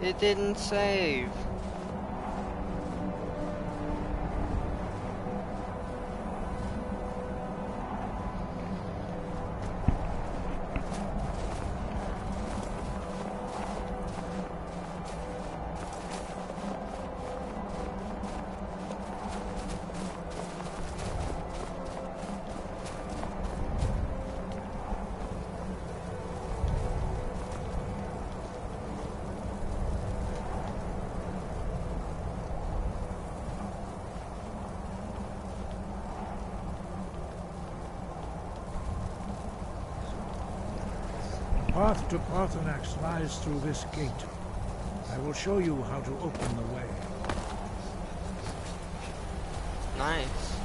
It didn't save. The path to Parthenax lies through this gate. I will show you how to open the way. Nice.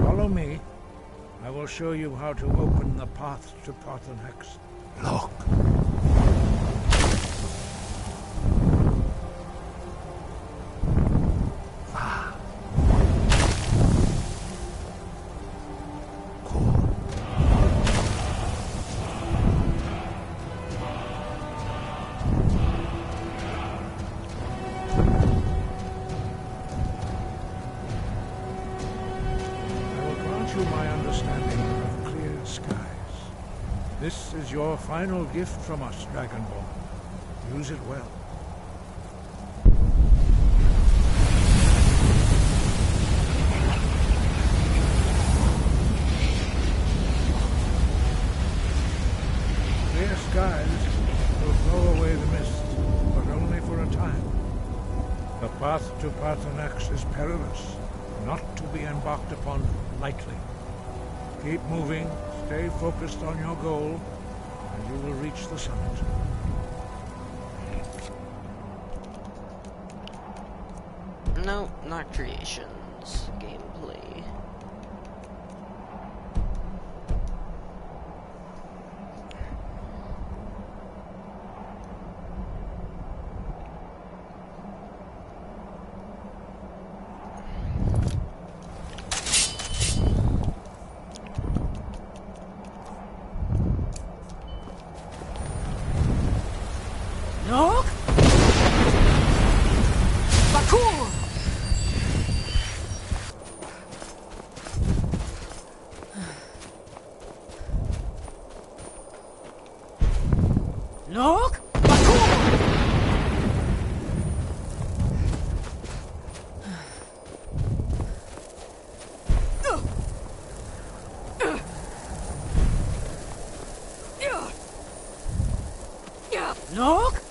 Follow me. I will show you how to open the path to Parthenax. Look. This is your final gift from us, Dragonborn. Use it well. Clear skies will blow away the mist, but only for a time. The path to Parthenax is perilous, not to be embarked upon lightly. Keep moving. Stay focused on your goal, and you will reach the summit. No, not creations. Gameplay. Nog? Bakur! Nog? Bakur! Nog?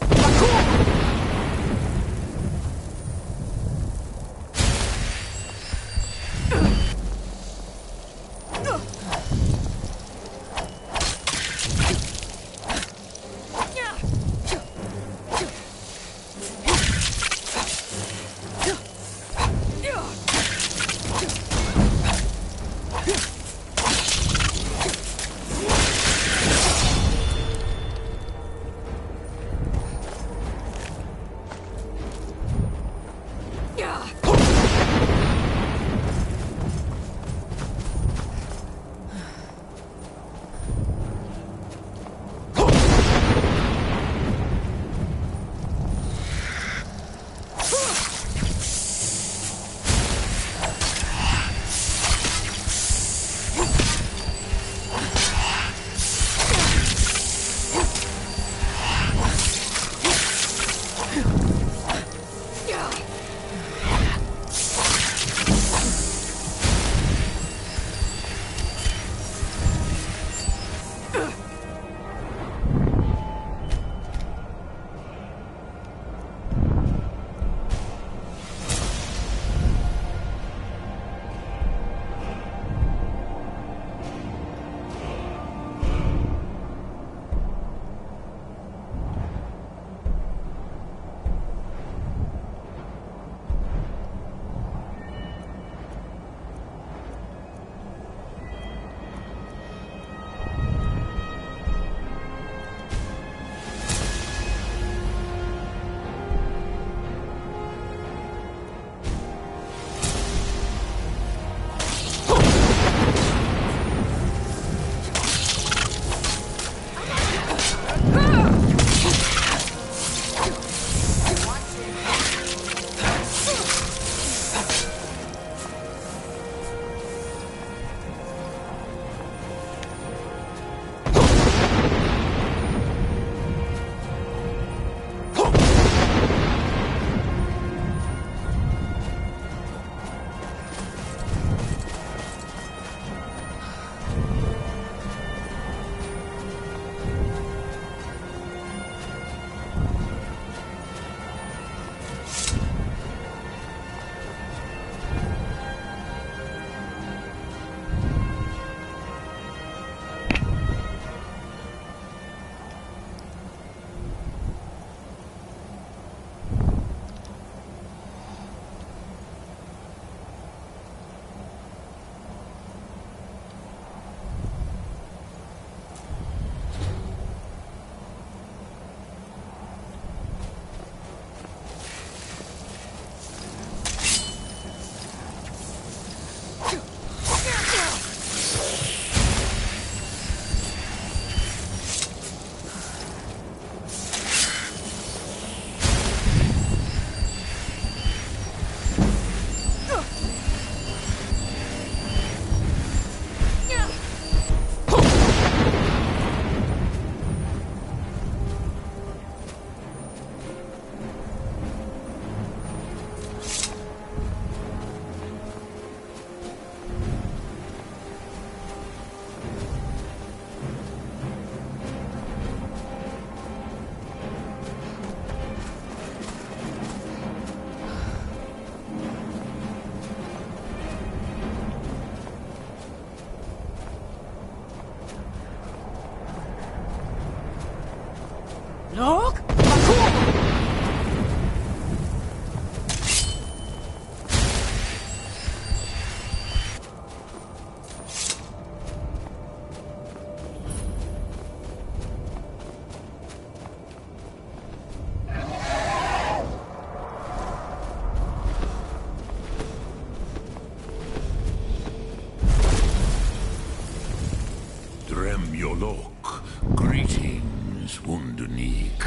Look, greetings, Wunderneek.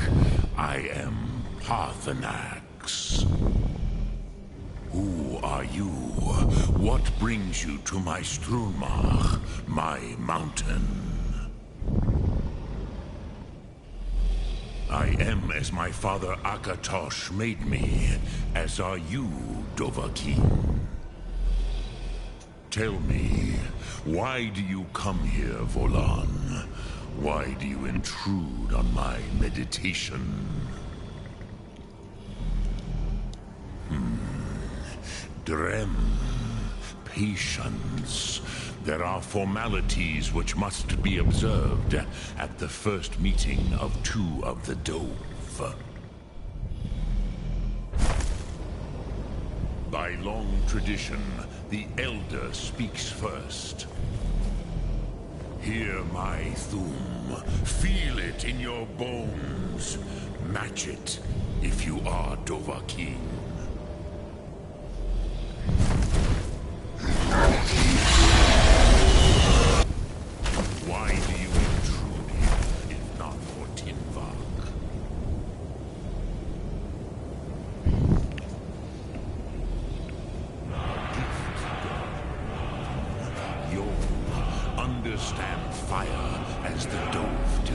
I am Parthenax. Who are you? What brings you to my Strunmach, my mountain? I am as my father Akatosh made me, as are you, Dovahkiin. Tell me, why do you come here, Volan? Why do you intrude on my meditation? Drem. Patience. There are formalities which must be observed at the first meeting of two of the Dove. By long tradition, the Elder speaks first. Hear my Thum. Feel it in your bones. Match it if you are Dovahkiin. Why do you intrude here, if not for Tinvak? You understand fire as the Dove do.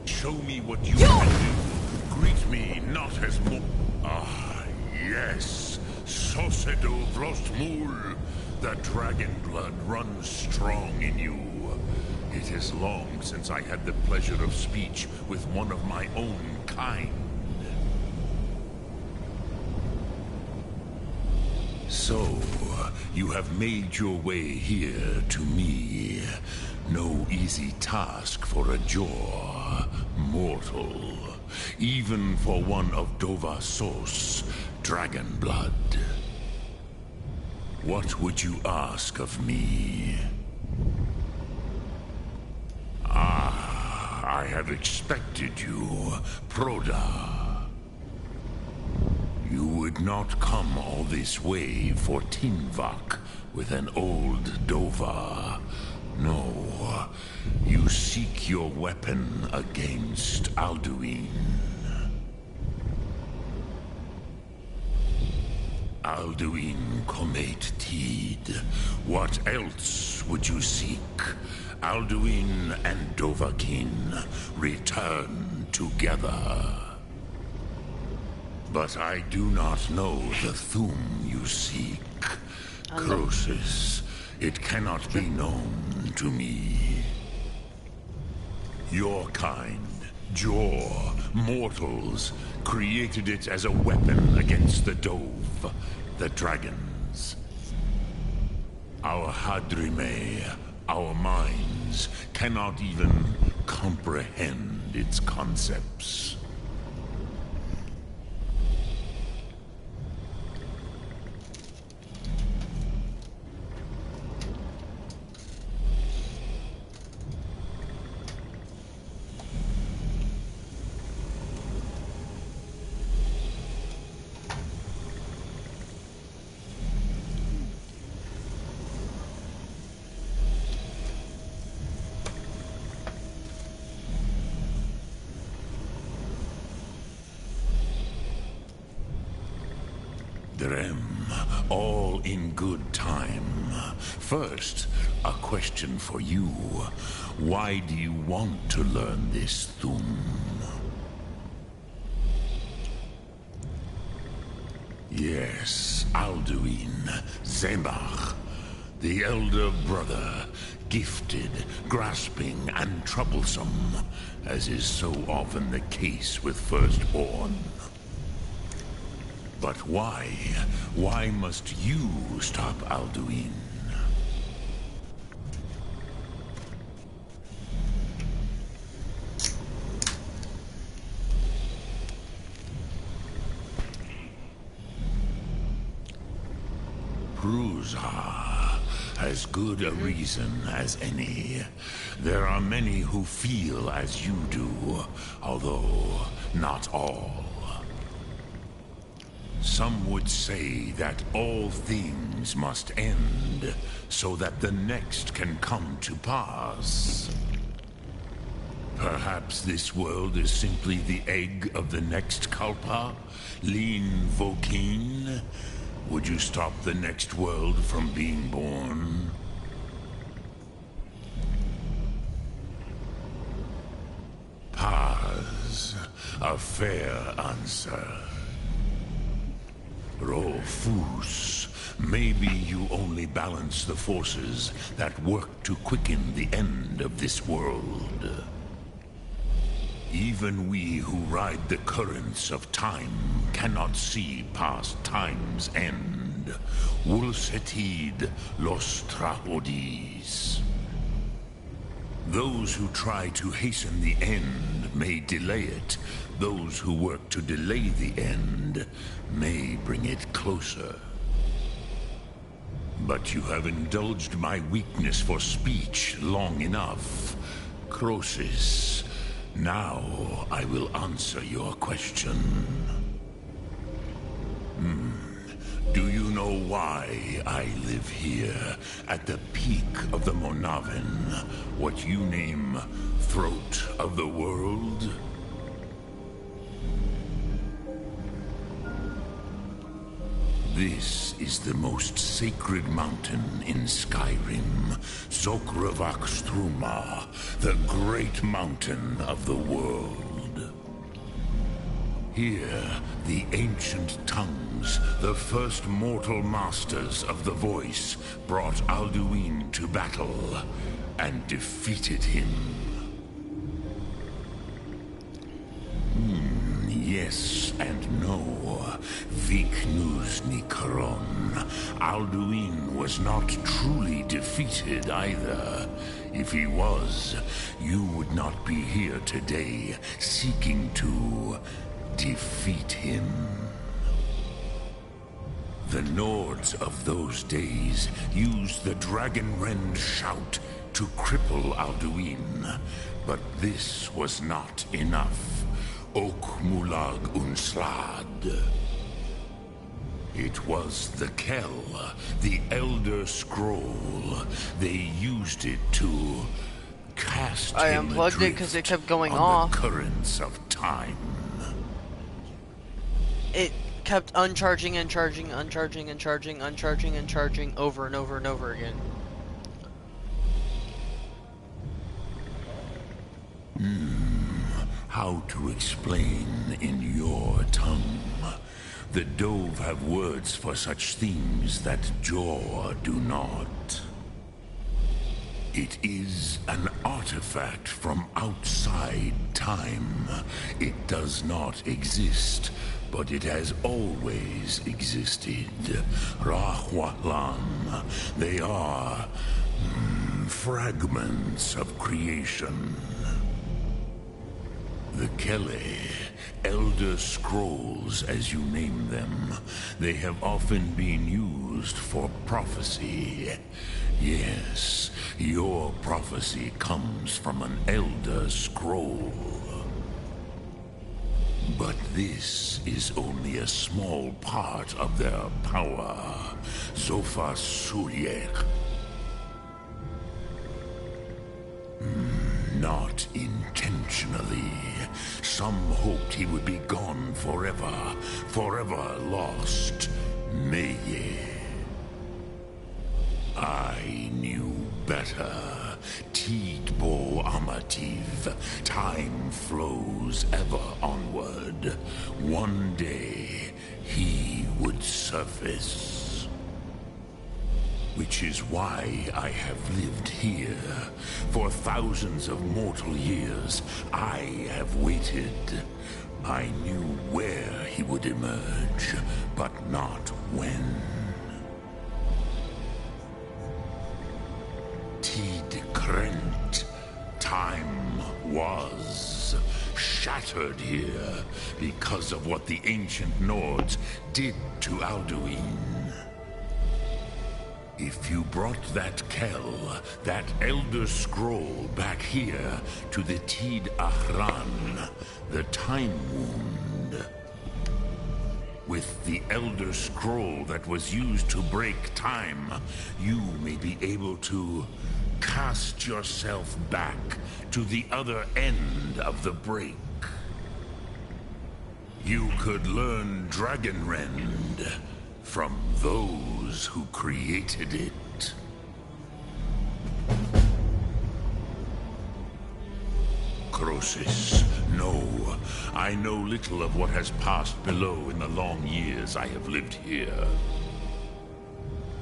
Show me what you can do. Greet me not as mo— Ah, yes. Sosedo Vlostmul. The dragon blood runs strong in you. It is long since I had the pleasure of speech with one of my own kind. So, you have made your way here to me. No easy task for a jaw, mortal. Even for one of Dovahsos, dragon blood. What would you ask of me? Ah, I have expected you, Proda. You would not come all this way for Tinvak with an old Dova. No, you seek your weapon against Alduin. Alduin Comet Tid. What else would you seek? Alduin and Dovahkiin return together. But I do not know the Thum you seek. Croesus, it cannot be known to me. Your kind, Jor, mortals, created it as a weapon against the Dove, the dragons. Our Hadrime, our minds, cannot even comprehend its concepts. Drem, all in good time. First, a question for you. Why do you want to learn this Thum? Yes, Alduin, Zemach, the elder brother, gifted, grasping, and troublesome, as is so often the case with firstborn. But why? Why must you stop Alduin? those are as good a reason as any. There are many who feel as you do, although not all. Some would say that all things must end so that the next can come to pass. Perhaps this world is simply the egg of the next Kalpa, Lean Vokeen. Would you stop the next world from being born? Paz, a fair answer. Rofus, maybe you only balance the forces that work to quicken the end of this world. Even we who ride the currents of time cannot see past time's end. Wulsetid los Trahodis. Those who try to hasten the end may delay it. Those who work to delay the end may bring it closer. But you have indulged my weakness for speech long enough. Croesus, now I will answer your question. Do you know why I live here, at the peak of the Monavin, what you name Throat of the World? This is the most sacred mountain in Skyrim, Zokravak Struma, the great mountain of the world. Here, the ancient tongues, the first mortal masters of the voice, brought Alduin to battle and defeated him. Yes and no. Viknus Nikaron. Alduin was not truly defeated either. If he was, you would not be here today seeking to defeat him. The Nords of those days used the Dragonrend shout to cripple Alduin, but this was not enough. Ok Mulag Unslad. It was the Kell, the Elder Scroll. They used it to cast I him unplugged it adrift because it kept going on off. the currents of time. It kept uncharging and charging, uncharging and charging, uncharging and charging over and over and over again. How to explain in your tongue? The Dove have words for such things that Jor do not. It is an artifact from outside time. It does not exist, but it has always existed. Rahwalan. They are fragments of creation. The Kele, Elder Scrolls as you name them, they have often been used for prophecy. Yes, your prophecy comes from an Elder Scroll. But this is only a small part of their power. Zofa Suryek. Not intentionally. Some hoped he would be gone forever, forever lost. Meye. I knew better. Tidbo Amativ. Time flows ever onward. One day, he would surface. Which is why I have lived here. For thousands of mortal years, I have waited. I knew where he would emerge, but not when. Tid Krent. Time was shattered here because of what the ancient Nords did to Alduin. If you brought that Kell, that Elder Scroll back here to the Tid Ahran, the Time Wound, with the Elder Scroll that was used to break time, you may be able to cast yourself back to the other end of the break. You could learn Dragonrend from those who created it. Croesus, no. I know little of what has passed below in the long years I have lived here.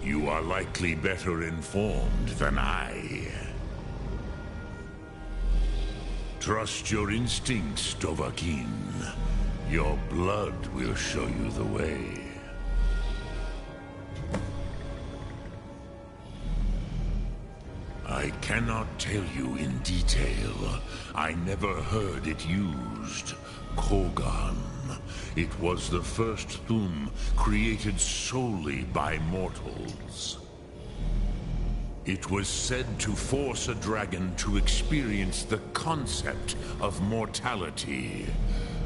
You are likely better informed than I. Trust your instincts, Dovahkiin. Your blood will show you the way. I cannot tell you in detail. I never heard it used. Kogan. It was the first Thum created solely by mortals. It was said to force a dragon to experience the concept of mortality.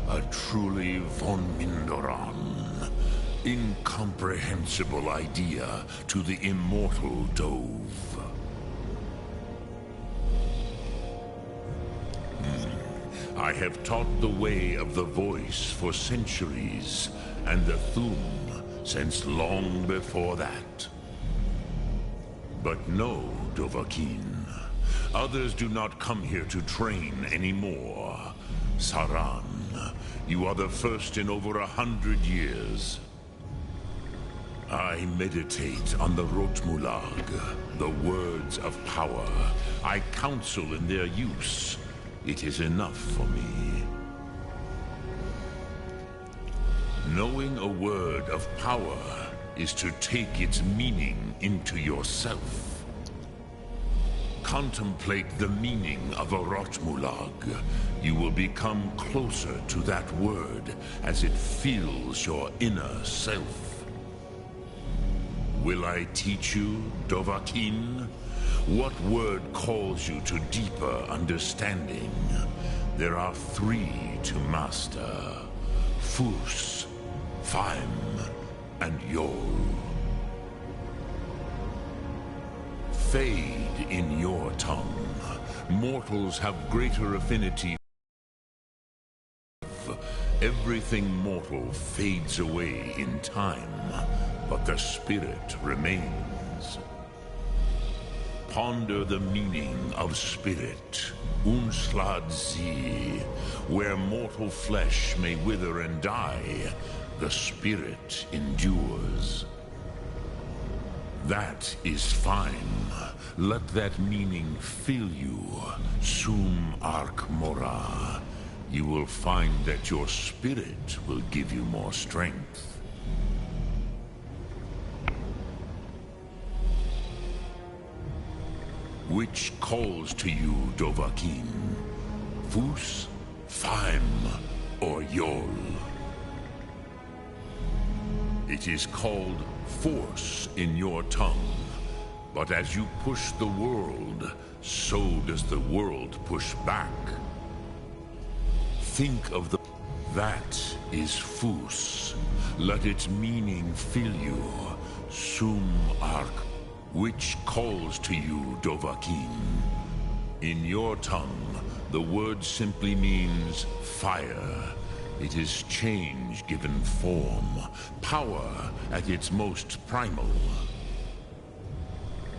A truly von Mindoran, incomprehensible idea to the immortal Dove. I have taught the way of the voice for centuries, and the Thum since long before that. But no, Dovahkiin. Others do not come here to train anymore. Saran, you are the first in over 100 years. I meditate on the Rotmulag, the words of power. I counsel in their use. It is enough for me. Knowing a word of power is to take its meaning into yourself. Contemplate the meaning of a Rotmulag. You will become closer to that word as it fills your inner self. Will I teach you, Dovahkiin? What word calls you to deeper understanding? There are 3 to master. Fus, Faim, and Yol. Fade in your tongue. Mortals have greater affinity. Everything mortal fades away in time, but the spirit remains. Ponder the meaning of spirit, Unslad Zi. Where mortal flesh may wither and die, the spirit endures. That is fine. Let that meaning fill you, Sum Ark Mora. You will find that your spirit will give you more strength. Which calls to you, Dovahkiin? Fus, Faim, or Yol? It is called force in your tongue. But as you push the world, so does the world push back. Think of the... That is Fus. Let its meaning fill you, Sum Ark. Which calls to you, Dovahkiin? In your tongue, the word simply means fire. It is change given form, power at its most primal.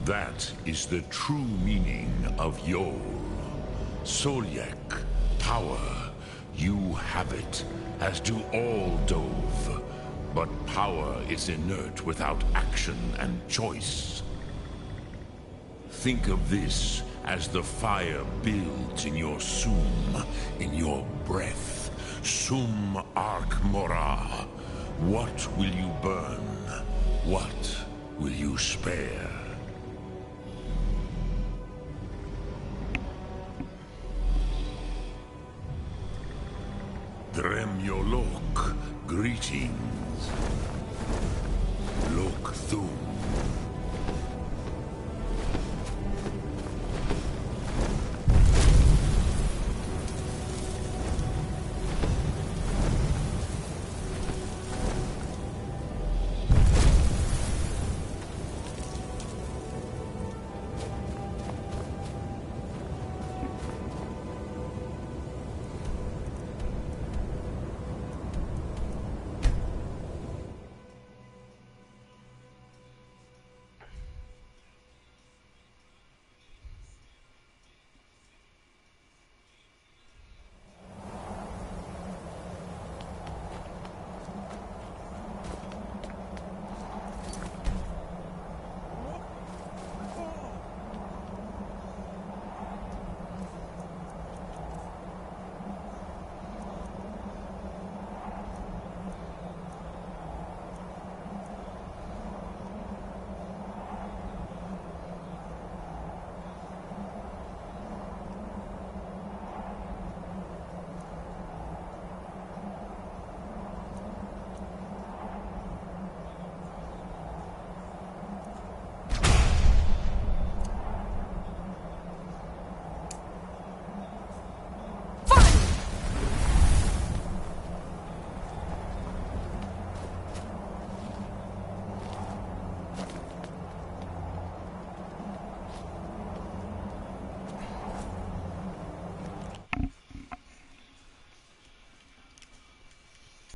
That is the true meaning of Yol. Solyek, power. You have it, as do all Dove. But power is inert without action and choice. Think of this as the fire builds in your Sum, in your breath. Sum Ark Mora. What will you burn? What will you spare? Dremyolok, greetings. Lok Thum.